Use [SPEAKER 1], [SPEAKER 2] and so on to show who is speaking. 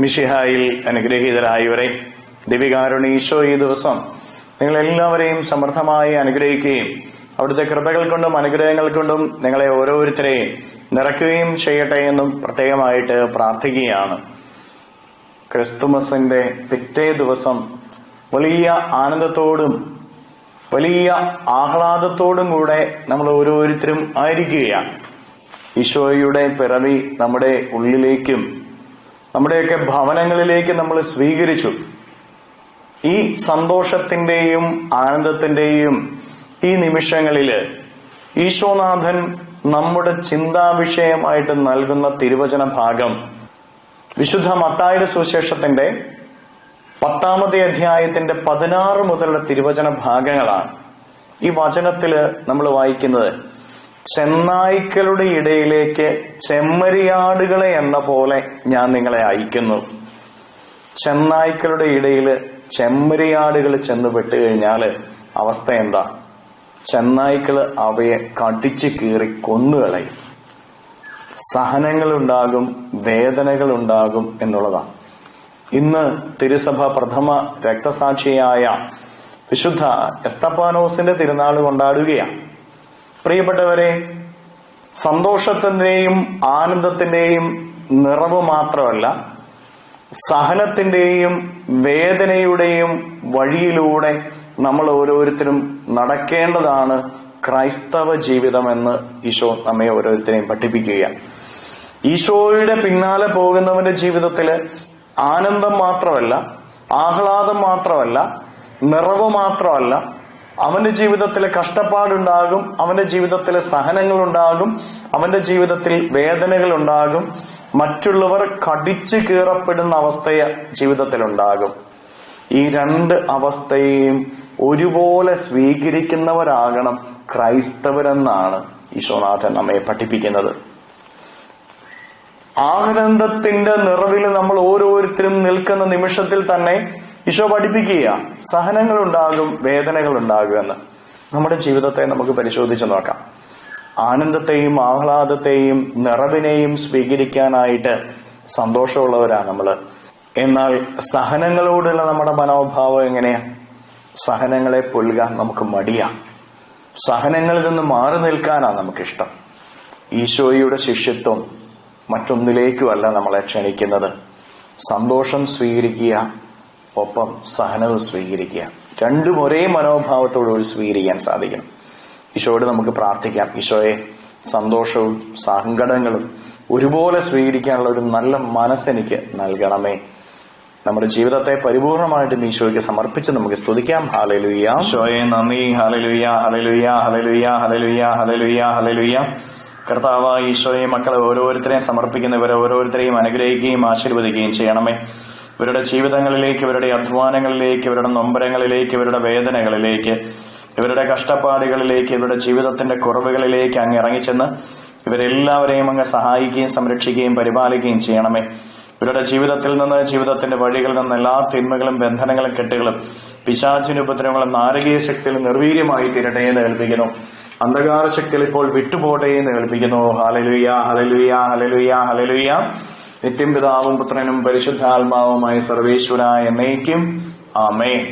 [SPEAKER 1] മിശിഹായിൽ അനുഗ്രഹീതരായവരെ, ദിവ്യകാരുണ്യ ഈശോ ഈ ദിവസം നിങ്ങളെല്ലാവരെയും സമൃദ്ധമായി അനുഗ്രഹിക്കുകയും അവിടുത്തെ കൃപകൾ കൊണ്ടും അനുഗ്രഹങ്ങൾ കൊണ്ടും നിങ്ങളെ ഓരോരുത്തരെയും നിറയ്ക്കുകയും ചെയ്യട്ടെ എന്നും പ്രത്യേകമായിട്ട് പ്രാർത്ഥിക്കുകയാണ്. ക്രിസ്തുമസിന്റെ പിറ്റേ ദിവസം വലിയ ആനന്ദത്തോടും വലിയ ആഹ്ലാദത്തോടും കൂടെ നമ്മൾ ഓരോരുത്തരും ആയിരിക്കുകയാണ്. ഈശോയുടെ പിറവി നമ്മുടെ ഉള്ളിലേക്കും നമ്മുടെയൊക്കെ ഭവനങ്ങളിലേക്ക് നമ്മൾ സ്വീകരിച്ചു. ഈ സന്തോഷത്തിന്റെയും ആനന്ദത്തിന്റെയും ഈ നിമിഷങ്ങളില് ഈശോനാഥൻ നമ്മുടെ ചിന്താവിഷയമായിട്ട് നൽകുന്ന തിരുവചന ഭാഗം വിശുദ്ധ മത്തായിയുടെ സുവിശേഷത്തിന്റെ 10-ാമത്തെ അധ്യായത്തിന്റെ 16 മുതലുള്ള തിരുവചന ഭാഗങ്ങളാണ്. ഈ വചനത്തില് നമ്മൾ വായിക്കുന്നത്, ചെന്നായ്ക്കളുടെ ഇടയിലേക്ക് ചെമ്മരിയാടുകളെ എന്ന പോലെ ഞാൻ നിങ്ങളെ അയക്കുന്നു. ചെന്നായ്ക്കളുടെ ഇടയില് ചെമ്മരിയാടുകൾ ചെന്ന് പെട്ടുകഴിഞ്ഞാല് അവസ്ഥ എന്താ? ചെന്നായ്ക്കള് അവയെ കടിച്ചു കീറി കൊന്നുകളയും. സഹനങ്ങളുണ്ടാകും, വേദനകളുണ്ടാകും എന്നുള്ളതാണ്. ഇന്ന് തിരുസഭ പ്രഥമ രക്തസാക്ഷിയായ വിശുദ്ധ എസ്തപ്പാനോസിന്റെ തിരുനാൾ കൊണ്ടാടുകയാണ്. പ്രിയപ്പെട്ടവരെ, സന്തോഷത്തിന്റെയും ആനന്ദത്തിന്റെയും നിറവ് മാത്രമല്ല, സഹനത്തിന്റെയും വേദനയുടെയും വഴിയിലൂടെ നമ്മൾ ഓരോരുത്തരും നടക്കേണ്ടതാണ് ക്രൈസ്തവ ജീവിതമെന്ന് ഈശോ നമ്മെ ഓരോരുത്തരെയും പഠിപ്പിക്കുകയാണ്. ഈശോയുടെ പിന്നാലെ പോകുന്നവന്റെ ജീവിതത്തില് ആനന്ദം മാത്രമല്ല, ആഹ്ലാദം മാത്രമല്ല, നിറവ് മാത്രമല്ല, അവന്റെ ജീവിതത്തിൽ കഷ്ടപ്പാടുണ്ടാകും, അവന്റെ ജീവിതത്തിൽ സഹനങ്ങളുണ്ടാകും, അവന്റെ ജീവിതത്തിൽ വേദനകൾ ഉണ്ടാകും, മറ്റുള്ളവർ കടിച്ചു കീറപ്പെടുന്ന അവസ്ഥ ജീവിതത്തിലുണ്ടാകും. ഈ രണ്ട് അവസ്ഥയെയും ഒരുപോലെ സ്വീകരിക്കുന്നവരാകണം ക്രൈസ്തവരെന്നാണ് ഈശോനാഥൻ നമ്മെ പഠിപ്പിക്കുന്നത്. ആനന്ദത്തിന്റെ നിറവിൽ നമ്മൾ ഓരോരുത്തരും നിൽക്കുന്ന നിമിഷത്തിൽ തന്നെ ഈശോ പഠിപ്പിക്കുക, സഹനങ്ങളുണ്ടാകും, വേദനകളുണ്ടാകുമെന്ന്. നമ്മുടെ ജീവിതത്തെ നമുക്ക് പരിശോധിച്ച് നോക്കാം. ആനന്ദത്തെയും ആഹ്ലാദത്തെയും നിറവിനെയും സ്വീകരിക്കാനായിട്ട് സന്തോഷമുള്ളവരാണ് നമ്മള്. എന്നാൽ സഹനങ്ങളോടുള്ള നമ്മുടെ മനോഭാവം എങ്ങനെയാ? സഹനങ്ങളെ പുൽകാൻ നമുക്ക് മടിയാ. സഹനങ്ങളിൽ നിന്ന് മാറി നിൽക്കാനാണ് നമുക്കിഷ്ടം. ഈശോയുടെ ശിഷ്യത്വം മറ്റൊന്നിലേക്കുമല്ല നമ്മളെ ക്ഷണിക്കുന്നത്. സന്തോഷം സ്വീകരിക്കുക, ഒപ്പം സഹനവും സ്വീകരിക്കുക. രണ്ടും ഒരേ മനോഭാവത്തോടുകൂടി സ്വീകരിക്കാൻ സാധിക്കണം. ഈശോയോട് നമുക്ക് പ്രാർത്ഥിക്കാം, ഈശോയെ, സന്തോഷവും സങ്കടങ്ങളും ഒരുപോലെ സ്വീകരിക്കാനുള്ള ഒരു നല്ല മനസ്സെനിക്ക് നൽകണമേ. നമ്മുടെ ജീവിതത്തെ പരിപൂർണമായിട്ടും ഈശോയ്ക്ക് സമർപ്പിച്ച് നമുക്ക് സ്തുതിക്കാം. ഹല്ലേലൂയ. ഈശോയെ നന്ദി. Hallelujah, hallelujah, hallelujah, hallelujah, hallelujah, hallelujah. കർത്താവായ ഈശോയെ, മക്കളെ ഓരോരുത്തരെയും സമർപ്പിക്കുന്നവരെ ഓരോരുത്തരെയും അനുഗ്രഹിക്കുകയും ആശീർവദിക്കുകയും ചെയ്യണമേ. ഇവരുടെ ജീവിതങ്ങളിലേക്ക്, ഇവരുടെ അധ്വാനങ്ങളിലേക്ക്, ഇവരുടെ നൊമ്പരങ്ങളിലേക്ക്, ഇവരുടെ വേദനകളിലേക്ക്, ഇവരുടെ കഷ്ടപ്പാടുകളിലേക്ക്, ഇവരുടെ ജീവിതത്തിന്റെ കുറവുകളിലേക്ക് അങ്ങ് ഇറങ്ങിച്ചെന്ന് ഇവരെല്ലാവരെയും അങ്ങ് സഹായിക്കുകയും സംരക്ഷിക്കുകയും പരിപാലിക്കുകയും ചെയ്യണമേ. ഇവരുടെ ജീവിതത്തിൽ നിന്ന്, ജീവിതത്തിന്റെ വഴികളിൽ നിന്ന് എല്ലാ തിന്മകളും ബന്ധനങ്ങളും കെട്ടുകളും പിശാചിന്റെ ഉപദ്രവങ്ങളും നാരകീയ ശക്തിയിൽ നിർവീര്യമായി തീരട്ടെ എന്ന് കൽപ്പിക്കുന്നു. അന്ധകാര ശക്തിയിൽ ഇപ്പോൾ വിട്ടുപോട്ടെ എന്ന് കൽപ്പിക്കുന്നു. Hallelujah, hallelujah, hallelujah, hallelujah. നിത്യം പിതാവും പുത്രനും പരിശുദ്ധാത്മാവുമായി സർവേശ്വര എന്നേക്കും ആമേൻ.